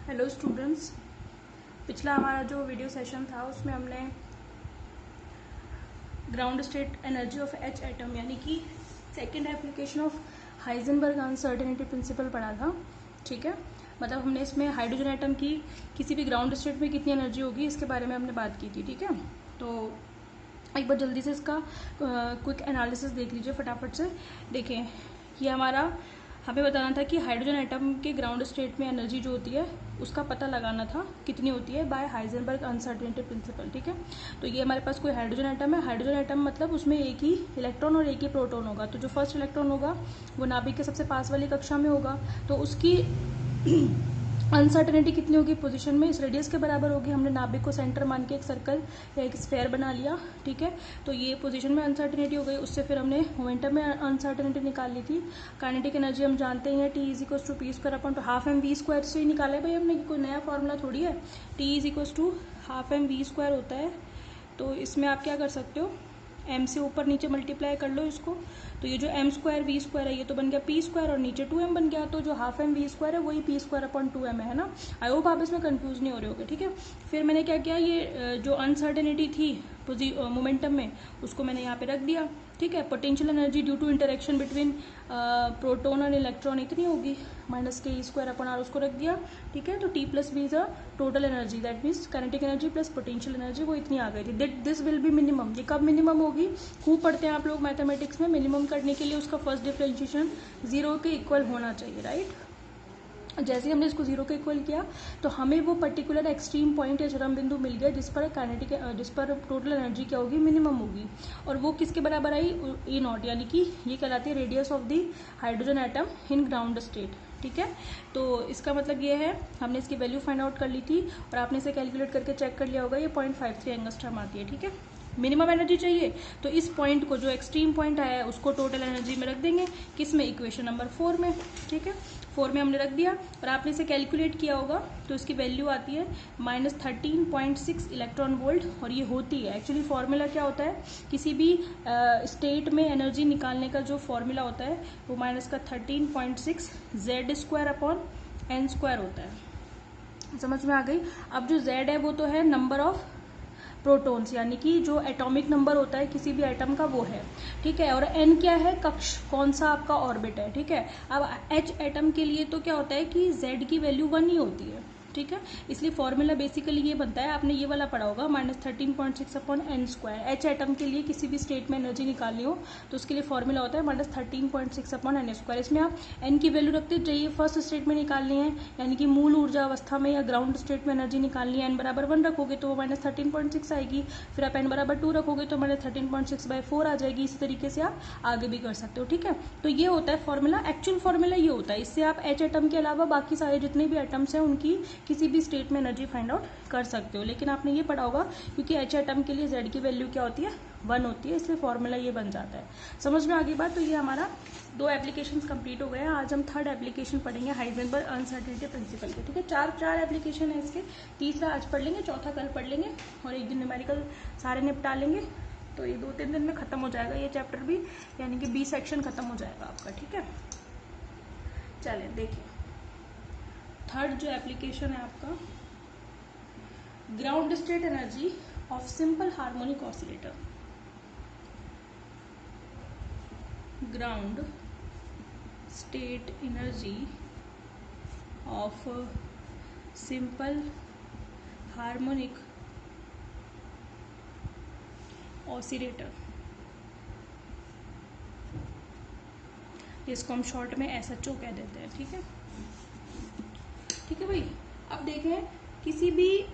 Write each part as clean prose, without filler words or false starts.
Hello students, पिछला हमारा जो वीडियो सेशन था उसमें हमने ground state energy of H atom यानी कि second application of Heisenberg uncertainty principal पढ़ा था। ठीक है, मतलब हमने इसमें हाइड्रोजन एटम की किसी भी ग्राउंड स्टेट में कितनी एनर्जी होगी इसके बारे में हमने बात की थी। ठीक है, तो एक बार जल्दी से इसका क्विक एनालिसिस देख लीजिए फटाफट से। देखें, ये हमारा हमें बताना था कि हाइड्रोजन एटम के ग्राउंड स्टेट में एनर्जी जो होती है उसका पता लगाना था कितनी होती है बाय हाइजेनबर्ग अनसर्टेनिटी प्रिंसिपल। ठीक है, तो ये हमारे पास कोई हाइड्रोजन एटम है। हाइड्रोजन एटम मतलब उसमें एक ही इलेक्ट्रॉन और एक ही प्रोटॉन होगा। तो जो फर्स्ट इलेक्ट्रॉन होगा वो नाभिक के सबसे पास वाली कक्षा में होगा, तो उसकी अनसर्टेनिटी कितनी होगी पोजीशन में, इस रेडियस के बराबर होगी। हमने नाभिक को सेंटर मान के एक सर्कल या एक स्फेयर बना लिया। ठीक है, तो ये पोजीशन में अनसर्टेनिटी हो गई। उससे फिर हमने मोमेंटम में अनसर्टेनिटी निकाल ली थी। काइनेटिक एनर्जी हम जानते ही हैं, T is equal to P square upon two half M V square से ही निकाला है भाई हमने, कोई नया फॉर्मूला थोड़ी है। T is equal to half M V square होता है। तो इसमें आप क्या कर सकते हो, एम से ऊपर नीचे मल्टीप्लाई कर लो इसको, तो ये जो एम स्क्वायर वी स्क्वायर है ये तो बन गया पी स्क्वायर और नीचे 2m बन गया। तो जो हाफ एम वी स्क्वायर है वही पी स्क्वायर अपॉन 2m है ना। आई होप आप इसमें कंफ्यूज नहीं हो रहे होगे। ठीक है, फिर मैंने क्या किया, ये जो अनसर्टेनिटी थी मोमेंटम में उसको मैंने यहाँ पे रख दिया। ठीक है, potential energy due to interaction between proton और इलेक्ट्रॉन इतनी होगी माइनस के स्क्वायर अपन आर, उसको रख दिया। ठीक है, तो T plus B is a total energy, that means kinetic energy plus potential energy वो इतनी आ गई थी। This will be minimum. ये कब मिनिमम होगी, खूब पढ़ते हैं आप लोग मैथमेटिक्स में। मिनिमम करने के लिए उसका फर्स्ट डिफरेंशिएशन 0 के इक्वल होना चाहिए, राइट। जैसे ही हमने इसको 0 के इक्वल किया तो हमें वो पर्टिकुलर एक्सट्रीम पॉइंट या चरम बिंदु मिल गया जिस पर काइनेटिक जिस पर टोटल एनर्जी क्या होगी, मिनिमम होगी। और वो किसके बराबर आई, ए नॉट, यानी कि ये कहलाती है radius of the hydrogen atom in ground state. ठीक है, तो इसका मतलब ये है हमने इसकी वैल्यू फाइंड आउट कर ली थी और आपने इसे कैलकुलेट करके चेक कर लिया होगा, ये 0.53 एंगस्ट्रॉम आती है। ठीक है, मिनिमम एनर्जी चाहिए तो इस पॉइंट को, जो एक्सट्रीम पॉइंट आया है उसको टोटल एनर्जी में रख देंगे, किस में, इक्वेशन नंबर 4 में। ठीक है, 4 में हमने रख दिया और आपने इसे कैलकुलेट किया होगा तो इसकी वैल्यू आती है -13.6 इलेक्ट्रॉन वोल्ट। और ये होती है एक्चुअली, फॉर्मूला क्या होता है, किसी भी स्टेट में एनर्जी निकालने का जो फॉर्मूला होता है वो माइनस का 13.6 Z square upon N square होता है। समझ में आ गई। अब जो जेड है वो तो है नंबर ऑफ प्रोटॉन्स, यानी कि जो एटॉमिक नंबर होता है किसी भी एटम का वो है। ठीक है, और एन क्या है, कक्ष, कौन सा आपका ऑर्बिट है। ठीक है, अब एच एटम के लिए तो क्या होता है कि जेड की वैल्यू 1 ही होती है। ठीक है, इसलिए फॉर्मूला बेसिकली ये बनता है, आपने ये वाला पढ़ा होगा, -13.6 upon N square. H atom के लिए किसी भी स्टेट में एनर्जी निकालनी हो तो उसके लिए फॉर्मूला होता है -13.6 अपॉन एन स्क्वायर। इसमें आप एन की वैल्यू रखते जाइए, फर्स्ट स्टेट में निकालनी है यानी कि मूल ऊर्जा अवस्था में या ग्राउंड स्टेट में एनर्जी निकालनी है। एन बराबर 1 रखोगे तो वो -13.6 आएगी, फिर आप एन बराबर 2 रखोगे तो -13.6/4 आ जाएगी। इसी तरीके से आप आगे भी कर सकते हो। ठीक है, तो ये होता है फॉर्मूला, एक्चुअल फॉर्मूला ये होता है। इससे आप एच एटम के अलावा बाकी सारे जितने भी एटम्स हैं उनकी किसी भी स्टेट में एनर्जी फाइंड आउट कर सकते हो। लेकिन आपने ये पढ़ा होगा क्योंकि एच एटम के लिए जेड की वैल्यू क्या होती है, 1 होती है, इसलिए फॉर्मूला ये बन जाता है। समझ में आ गई बात। तो ये हमारा 2 एप्लीकेशन कंप्लीट हो गए हैं। आज हम थर्ड एप्लीकेशन पढ़ेंगे हाइजेनबर्ग अनसर्टेनिटी प्रिंसिपल के। ठीक है, चार एप्लीकेशन है इसके, तीसरा आज पढ़ लेंगे, चौथा कल पढ़ लेंगे और एक दिन न्यूमेरिकल सारे निपटा लेंगे। तो ये 2-3 दिन में खत्म हो जाएगा ये चैप्टर भी, यानी कि बी सेक्शन खत्म हो जाएगा आपका। ठीक है, चलिए देखिए थर्ड जो एप्लीकेशन है आपका, ground state energy of simple harmonic oscillator. Ground state energy of simple harmonic oscillator, जिसको हम शॉर्ट में SHO कह देते हैं। ठीक है, ठीक है भाई। अब देखें, किसी भी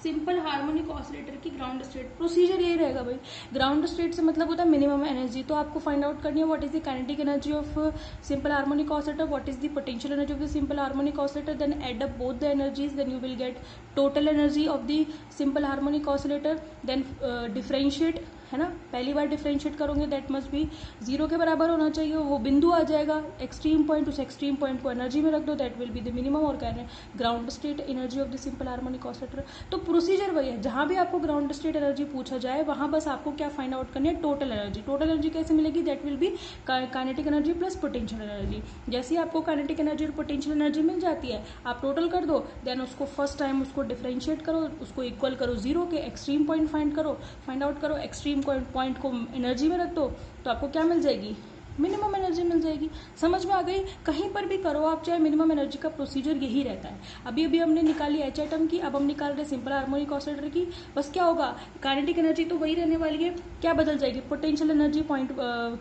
सिंपल हार्मोनिक ऑसिलेटर की ग्राउंड स्टेट प्रोसीजर यही रहेगा भाई। ग्राउंड स्टेट से मतलब होता है मिनिमम एनर्जी, तो आपको फाइंड आउट करनी है what is the kinetic energy of simple harmonic oscillator, what is the potential energy of the simple harmonic oscillator, then add up both the energies, then you will get total energy of the simple harmonic oscillator, then differentiate, है ना। पहली बार differentiate करोगे that must be 0 के बराबर होना चाहिए, वो बिंदु आ जाएगा एक्सट्रीम पॉइंट, उस एक्सट्रीम पॉइंट को एनर्जी में रख दो, that will be the minimum और ground state energy of the simple harmonic oscillator. तो प्रोसीजर वही है, जहां भी आपको ग्राउंड स्टेट एनर्जी पूछा जाए वहां बस आपको क्या फाइंड आउट करनी है, टोटल एनर्जी। टोटल एनर्जी कैसे मिलेगी, that will B kinetic energy plus potential energy. जैसे ही आपको काइनेटिक एनर्जी और पोटेंशियल एनर्जी मिल जाती है, आप टोटल कर दो, देन उसको फर्स्ट टाइम उसको डिफरेंशिएट करो, उसको इक्वल करो 0 के, एक्सट्रीम पॉइंट फाइंड आउट करो, एक्सट्रीम पॉइंट को एनर्जी में रख दो, तो आपको क्या मिल जाएगी, मिनिमम एनर्जी मिल जाएगी। समझ में आ गई, कहीं पर भी करो आप चाहे, मिनिमम एनर्जी का प्रोसीजर यही रहता है। अभी अभी हमने निकाली एच एटम की, अब हम निकाल रहे सिंपल हार्मोनिक ऑसिलेटर की। बस क्या होगा, काइनेटिक एनर्जी तो वही रहने वाली है, क्या बदल जाएगी, पोटेंशियल एनर्जी पॉइंट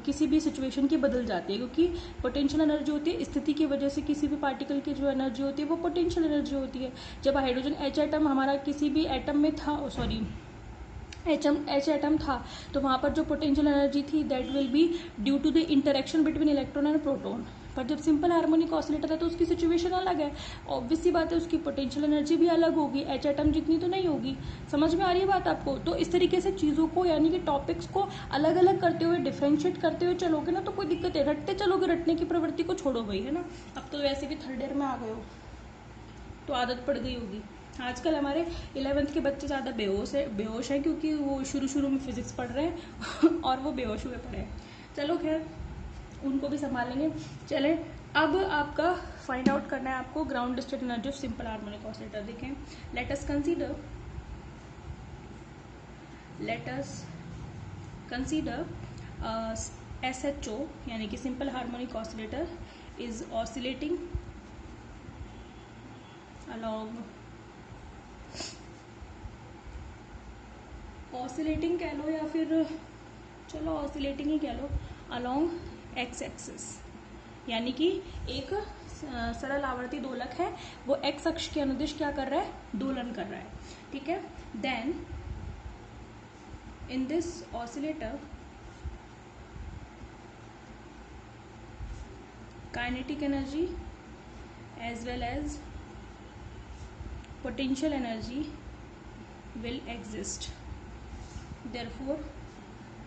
किसी भी सिचुएशन की बदल जाती है, क्योंकि पोटेंशियल एनर्जी होती है स्थिति की वजह से, किसी भी पार्टिकल की जो एनर्जी होती है वो पोटेंशियल एनर्जी होती है। जब हाइड्रोजन एच एटम हमारा किसी भी एटम में था, एच एटम था, तो वहां पर जो पोटेंशियल एनर्जी थी that will be due to the interaction between electron and proton. पर जब सिंपल हार्मोनिक ऑसिलेटर है तो उसकी सिचुएशन अलग है, ऑब्वियस सी बात है, उसकी पोटेंशियल एनर्जी भी अलग होगी, एच एटम जितनी तो नहीं होगी। समझ में आ रही है बात आपको। तो इस तरीके से चीजों को यानी कि टॉपिक्स को अलग अलग करते हुए डिफ्रेंशिएट करते हुए चलोगे ना तो कोई दिक्कत है, रटते चलोगे, रटने की प्रवृत्ति को छोड़ो भाई, है ना। अब तो वैसे भी थर्ड ईयर में आ गए हो तो आदत पड़ गई होगी। आजकल हमारे 11th के बच्चे ज़्यादा बेहोश है क्योंकि वो शुरू में फिजिक्स पढ़ रहे हैं और वो बेहोश हुए पड़े हैं। चलो खैर, उनको भी संभालेंगे। चले, अब आपका फाइंड आउट करना है आपको ground state energy of simple harmonic oscillator. देखें, लेट अस कंसीडर SHO यानी कि simple harmonic oscillator is oscillating along, oscillating कह लो या फिर चलो ऑसिलेटिंग ही कह लो, अलोंग एक्स एक्सिस, यानी कि एक सरल आवर्ती दोलक है, वो एक्स अक्ष के अनुदिश क्या कर रहा है, दोलन कर रहा है, ठीक है। Then in this oscillator kinetic energy as well as potential energy will exist, therefore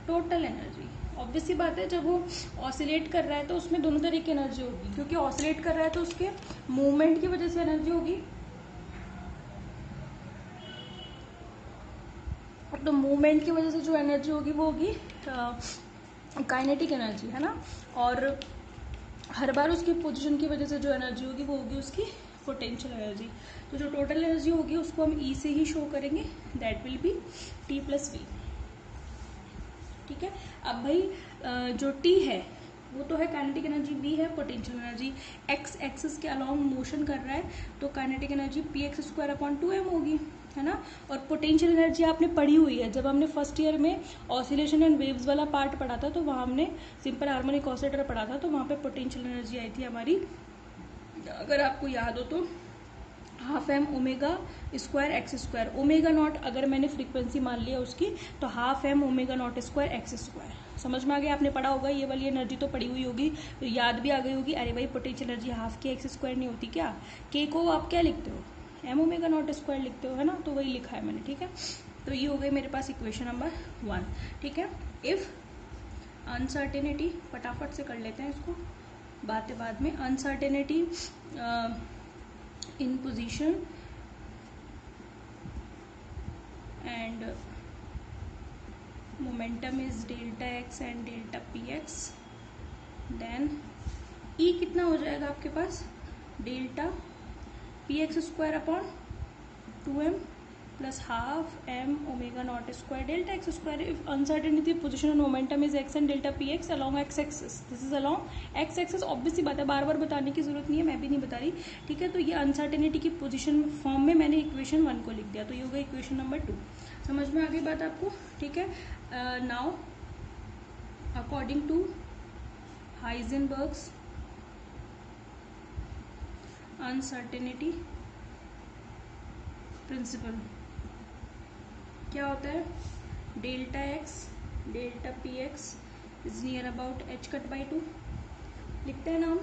total energy. Obviously बात है, जब वो ऑसिलेट कर रहा है तो उसमें दोनों तरह की एनर्जी होगी, क्योंकि ऑसिलेट कर रहा है तो उसके मूवमेंट की वजह से एनर्जी होगी, तो मूवमेंट की वजह से जो एनर्जी होगी वो होगी काइनेटिक एनर्जी, है ना। और हर बार उसकी पोजीशन की वजह से जो एनर्जी होगी वो होगी उसकी पोटेंशियल एनर्जी। तो जो टोटल एनर्जी होगी उसको हम ई से ही शो करेंगे, दैट विल बी T+V, ठीक है। अब भाई जो T है वो तो है काइनेटिक एनर्जी, V है पोटेंशियल एनर्जी, एक्स एक्सिस के अलोंग मोशन कर रहा है तो काइनेटिक एनर्जी px²/2m होगी, है ना। और पोटेंशियल एनर्जी आपने पढ़ी हुई है, जब हमने फर्स्ट ईयर में ऑसिलेशन एंड वेव्स वाला पार्ट पढ़ा था तो वहाँ हमने सिंपल हार्मोनिक ऑसिलेटर पढ़ा था, तो वहाँ पे पोटेंशियल एनर्जी आई थी हमारी, अगर आपको याद हो तो 12m ω²x², ω0 अगर मैंने फ्रीक्वेंसी मान लिया उसकी तो 12m ω02x²। समझ में आ गया, आपने पढ़ा होगा, ये वाली एनर्जी तो पढ़ी हुई होगी, तो याद भी आ गई होगी। अरे भाई पोटेंशियल एनर्जी हाफ के x² नहीं होती क्या, के को आप क्या लिखते हो, m ω02 लिखते हो, है ना, तो वही लिखा है मैंने, ठीक है। तो ये हो गई मेरे पास इक्वेशन नंबर 1, ठीक है। इफ अनसर्टेनिटी, फटाफट से कर लेते हैं इसको, बातें बाद में। Uncertainty in position and momentum is delta x and delta px, then E कितना हो जाएगा आपके पास, delta px²/2m plus 12m ω02 delta x²। if uncertainty position and momentum is x and delta px along x axis, this is along x axis, obviously बात है, बार बार बताने की जरूरत नहीं है, मैं भी नहीं बता रही, ठीक है। तो ये अनसर्टेनिटी की पोजीशन फॉर्म में मैंने इक्वेशन 1 को लिख दिया, तो ये होगा इक्वेशन नंबर 2। समझ में आ गई बात आपको, ठीक है। Now according to Heisenberg's uncertainty principle क्या होता है, delta x delta p x is near about h²/2 लिखते हैं ना हम।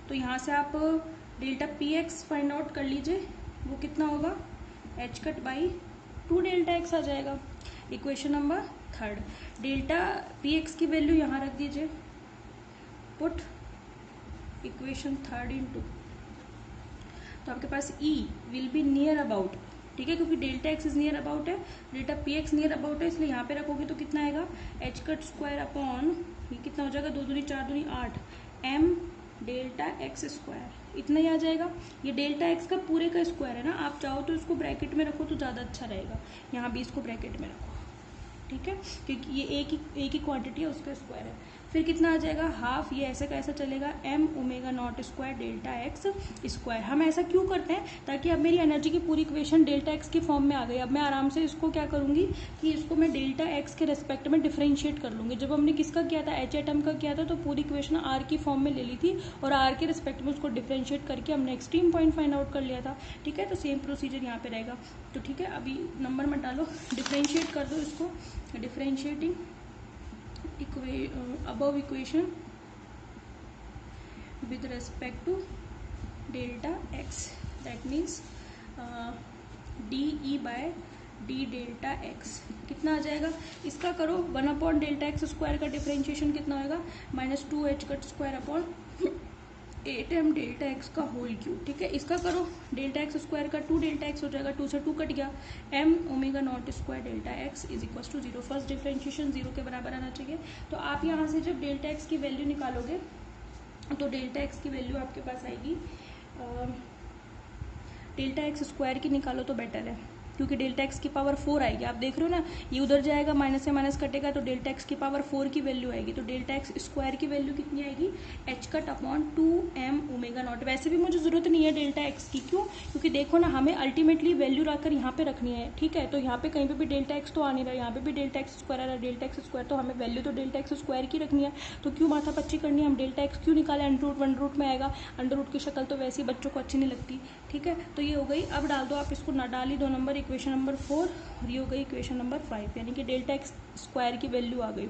तो यहाँ से आप delta p x find out कर लीजिए, वो कितना होगा, h²/2 डेल्टा एक्स आ जाएगा, equation number 3, delta p x की वैल्यू यहाँ रख दीजिए, पुट इक्वेशन थर्ड इनटू, तो आपके पास E will be near about, ठीक है, क्योंकि delta x is near about है, delta p x near about है, इसलिए यहाँ पे रखोगे तो कितना आएगा, एच कट स्क्वायर अपॉन, ये कितना हो जाएगा, 2 दूनी 4 दूनी 8 एम डेल्टा एक्स स्क्वायर, इतना ही आ जाएगा। ये डेल्टा एक्स का पूरे का स्क्वायर है ना, आप चाहो तो इसको ब्रैकेट में रखो तो ज़्यादा अच्छा रहेगा, यहाँ भी इसको ब्रैकेट में रखो, ठीक है, क्योंकि ये एक ही क्वांटिटी है, उसका स्क्वायर है। फिर कितना आ जाएगा, हाफ, ये ऐसे का ऐसा चलेगा, M omega not square delta x square. हम ऐसा क्यों करते हैं, ताकि अब मेरी एनर्जी की पूरी इक्वेशन डेल्टा एक्स की फॉर्म में आ गई। अब मैं आराम से इसको क्या करूंगी कि इसको मैं डेल्टा एक्स के रेस्पेक्ट में डिफरेंशिएट कर लूंगी। जब हमने किसका किया था, एच एटम का किया था, तो पूरी इक्वेशन आर की फॉर्म में ले ली थी और आर के रिस्पेक्ट में उसको डिफरेंशिएट करके हमने एक्सट्रीम पॉइंट फाइंड आउट कर लिया था, ठीक है। तो सेम प्रोसीजर यहाँ पे रहेगा, तो ठीक है, अभी नंबर मत डालो, डिफरेंशिएट कर दो इसको, differentiating above equation with respect to delta x, that means de by d delta x कितना आ जाएगा, इसका करो 1 अपॉन डेल्टा एक्स स्क्वायर का डिफरेंशिएशन कितना होगा, -2h cut square upon 8m delta x का होल क्यूब, ठीक है। इसका करो डेल्टा एक्स स्क्वायर का 2 डेल्टा एक्स हो जाएगा, 2 से 2 कट गया, m omega not square delta x is equal to 0। First differentiation 0 के बराबर आना चाहिए। तो आप यहाँ से जब डेल्टा एक्स की वैल्यू निकालोगे तो डेल्टा एक्स की वैल्यू आपके पास आएगी, डेल्टा एक्स स्क्वायर की निकालो तो बेटर है, क्योंकि डेल्टा एक्स की पावर 4 आएगी। आप देख रहे हो ना, ये उधर जाएगा, माइनस से माइनस कटेगा, तो डेल्टा एक्स की पावर 4 की वैल्यू आएगी। तो डेल्टा एक्स स्क्वायर की वैल्यू कितनी आएगी, H cut upon 2m omega naught. वैसे भी मुझे जरूरत नहीं है डेल्टा एक्स की, क्यों, क्योंकि देखो ना, हमें अल्टीमेटली वैल्यू रखकर यहाँ पे रखनी है, ठीक है। तो यहाँ पे कहीं पे भी डेल्टा एक्स तो आ नहीं रहा, यहाँ पे भी डेल्टा एक्स स्क्वायर आ रहा है, डेल्टा एक्स स्क्वायर, तो हमें वैल्यू तो डेल्टा एक्स स्क्वायर की रखनी है, तो क्यों माथा पच्ची करनी है, हम डेल्टा एक्स क्यों निकाले, अंडर रूट में आएगा, अंडर रूट की शक्ल तो वैसे ही बच्चों को अच्छी नहीं लगती, ठीक है। तो ये हो गई, अब डाल दो आप इसको, ना डाल ही 2 नंबर, इक्वेशन नंबर 4, और ये हो गई इक्वेशन नंबर 5, यानी कि डेल्टा एक्स स्क्वायर की वैल्यू आ गई।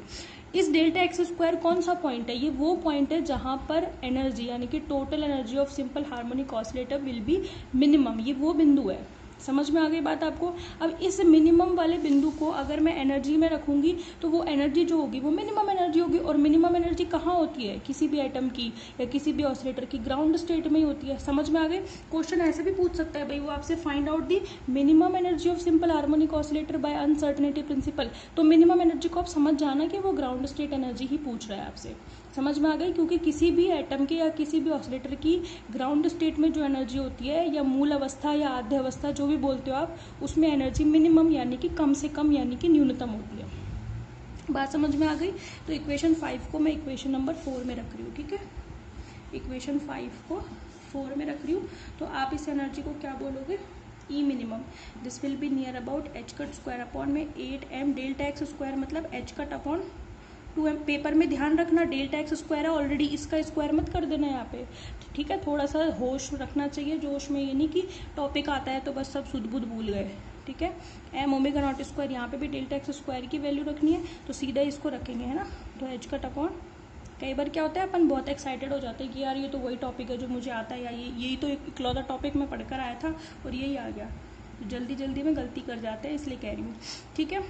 इस डेल्टा एक्स स्क्वायर कौन सा पॉइंट है, ये वो पॉइंट है जहां पर एनर्जी यानी कि total energy of simple harmonic oscillator will be minimum, ये वो बिंदु है। समझ में आ गई बात आपको। अब इस मिनिमम वाले बिंदु को अगर मैं एनर्जी में रखूंगी तो वो एनर्जी जो होगी वो मिनिमम एनर्जी होगी, और मिनिमम एनर्जी कहाँ होती है, किसी भी एटम की या किसी भी ऑसिलेटर की ग्राउंड स्टेट में ही होती है। समझ में आ गई। क्वेश्चन ऐसे भी पूछ सकता है भाई, वो आपसे find out the minimum energy of simple harmonic oscillator by uncertainty principle, तो मिनिमम एनर्जी को आप समझ जाना कि वो ग्राउंड स्टेट एनर्जी ही पूछ रहा है आपसे। समझ में आ गई, क्योंकि किसी भी एटम के या किसी भी ऑसिलेटर की ग्राउंड स्टेट में जो एनर्जी होती है, या मूल अवस्था या आद्य अवस्था जो भी बोलते हो आप, उसमें एनर्जी मिनिमम यानी कि कम से कम यानी कि न्यूनतम होती है। बात समझ में आ गई। तो इक्वेशन 5 को मैं इक्वेशन नंबर 4 में रख रही हूँ, ठीक है। इक्वेशन 5 को 4 में रख रही हूँ, तो आप इस एनर्जी को क्या बोलोगे, E minimum, this will be near about h cut square upon में 8m डेल्टा एक्स स्क्वायर, मतलब h cut upon 2m। Paper में ध्यान रखना डेल्टा एक्स स्क्वायर है ऑलरेडी, इसका स्क्वायर मत कर देना यहाँ पे, ठीक है। थोड़ा सा होश रखना चाहिए, जोश में, ये नहीं कि टॉपिक आता है तो बस सब सुध बुध भूल गए, ठीक है। एम ओमेगा नॉट स्क्वायर, यहाँ पे भी डेल्टा एक्स स्क्वायर की वैल्यू रखनी है, तो सीधा इसको रखेंगे, है ना। तो एच कट अपॉन, कई बार क्या होता है अपन बहुत एक्साइटेड हो जाते हैं कि यार ये तो वही टॉपिक है जो मुझे आता है, या यही तो इकलौता टॉपिक मैं पढ़कर आया था और यही आ गया, तो जल्दी जल्दी में गलती कर जाते हैं, इसलिए कह रही हूँ, ठीक है।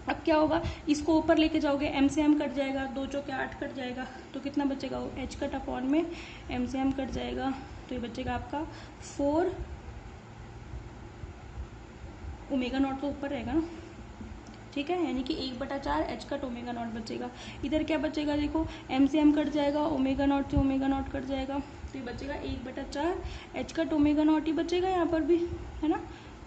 अब क्या होगा, इसको ऊपर लेके जाओगे, एम से एम कट जाएगा, 2 चौके 8 कट जाएगा, तो कितना बचेगा, वो एच कट अपॉन में एम से एम कट जाएगा, तो ये बचेगा आपका 4 ओमेगा नॉट, तो ऊपर रहेगा ना, ठीक है, यानी कि 1/4 एच कट ओमेगा नॉट बचेगा। इधर क्या बचेगा, देखो एम से एम कट जाएगा, ओमेगा नॉट से ओमेगा नॉट कट जाएगा, तो ये बचेगा 1/4 एच कट ओमेगा नॉट ही बचेगा यहाँ पर भी, है ना।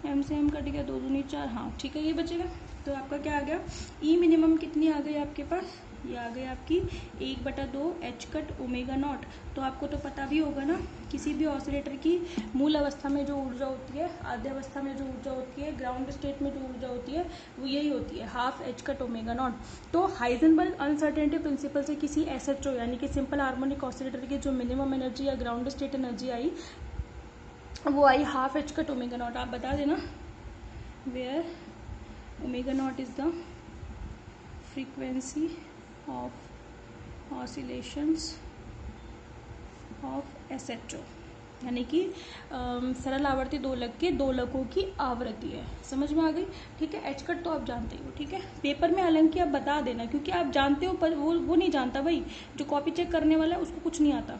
एम से एम कट गया, 2 दूनी 4, हाँ ठीक है, ये बचेगा। तो आपका क्या आ गया, ई मिनिमम कितनी आ गई आपके पास, ये आ गई आपकी 1/2 एच कट ओमेगा नॉट। तो आपको तो पता भी होगा ना, किसी भी ऑसिलेटर की मूल अवस्था में जो ऊर्जा होती है, आद्य अवस्था में जो ऊर्जा होती है, ग्राउंड स्टेट में जो ऊर्जा होती है, वो यही होती है, half h cut omega not. तो हाइजेनबर्ग अनसर्टेनिटी प्रिंसिपल से किसी एसएचओ यानी कि सिंपल हार्मोनिक ऑसिलेटर की जो मिनिमम एनर्जी या ग्राउंड स्टेट एनर्जी आई, वो आई half h cut omega naught. आप बता देना where omega naught is the frequency of oscillations of SHO, यानी कि सरल आवर्ती दोलक के दोलकों की आवृत्ति है। समझ में आ गई? ठीक है, एच कट तो आप जानते हो। ठीक है, पेपर में हालांकि आप बता देना, क्योंकि आप जानते हो पर वो नहीं जानता भाई, जो कॉपी चेक करने वाला है उसको कुछ नहीं आता।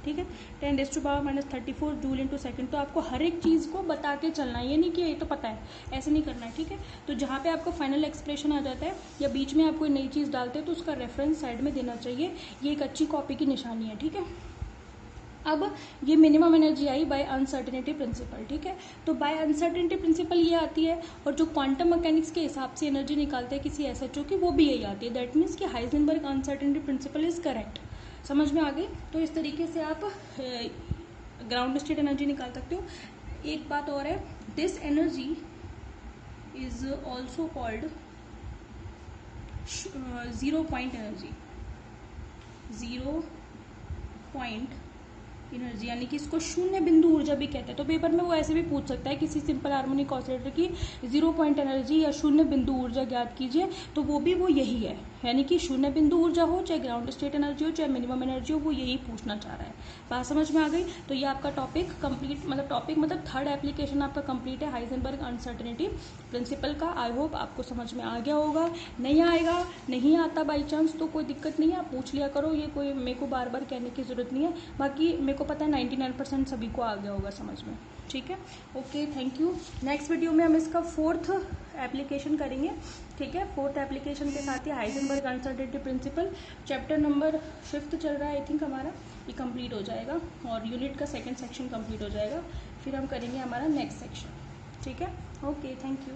ठीक है, 10⁻⁻34 जूल इंटू सेकेंड। तो आपको हर एक चीज़ को बता के चलना है, ये नहीं कि ये तो पता है, ऐसे नहीं करना है। ठीक है, तो जहाँ पे आपको फाइनल एक्सप्रेशन आ जाता है या बीच में आप कोई नई चीज़ डालते हैं तो उसका रेफरेंस साइड में देना चाहिए। ये एक अच्छी कॉपी की निशानी है। ठीक है, अब ये मिनिमम एनर्जी आई बाय अनसर्टेनिटी प्रिंसिपल। ठीक है, तो बाय अनसर्टेनिटी प्रिंसिपल ये आती है, और जो क्वांटम मैकेनिक्स के हिसाब से एनर्जी निकालते हैं किसी एसएचओ की, वो भी यही आती है। दैट मीन्स कि Heisenberg uncertainty principal is correct. समझ में आ गई? तो इस तरीके से आप ग्राउंड स्टेट एनर्जी निकाल सकते हो। एक बात और है, this energy is also called zero point energy. Zero point energy यानी कि इसको शून्य बिंदु ऊर्जा भी कहते हैं। तो पेपर में वो ऐसे भी पूछ सकता है किसी सिंपल हार्मोनिक ऑसिलेटर की 0 पॉइंट एनर्जी या शून्य बिंदु ऊर्जा ज्ञात कीजिए, तो वो भी वो यही है। यानी कि शून्य बिंदु ऊर्जा हो, चाहे ग्राउंड स्टेट एनर्जी हो, चाहे मिनिमम एनर्जी हो, वो यही पूछना चाह रहा है। बात समझ में आ गई? तो ये आपका टॉपिक कंप्लीट, मतलब थर्ड एप्लीकेशन आपका कंप्लीट है हाइजेनबर्ग अनसर्टेनिटी प्रिंसिपल का। आई होप आपको समझ में आ गया होगा। नहीं आएगा, नहीं आता बाई चांस, तो कोई दिक्कत नहीं है, आप पूछ लिया करो। ये कोई मेरे को बार बार कहने की जरूरत नहीं है। बाकी मेरे को पता है 99% सभी को आ गया होगा समझ में। ठीक है, okay, thank you. Next video में हम इसका 4th एप्लीकेशन करेंगे। ठीक है, 4th एप्लीकेशन के साथ ही Heisenberg uncertainty principle chapter number 5th चल रहा है आई थिंक हमारा, ये कंप्लीट हो जाएगा और यूनिट का 2nd सेक्शन कंप्लीट हो जाएगा। फिर हम करेंगे हमारा नेक्स्ट सेक्शन। ठीक है, ओके, थैंक यू।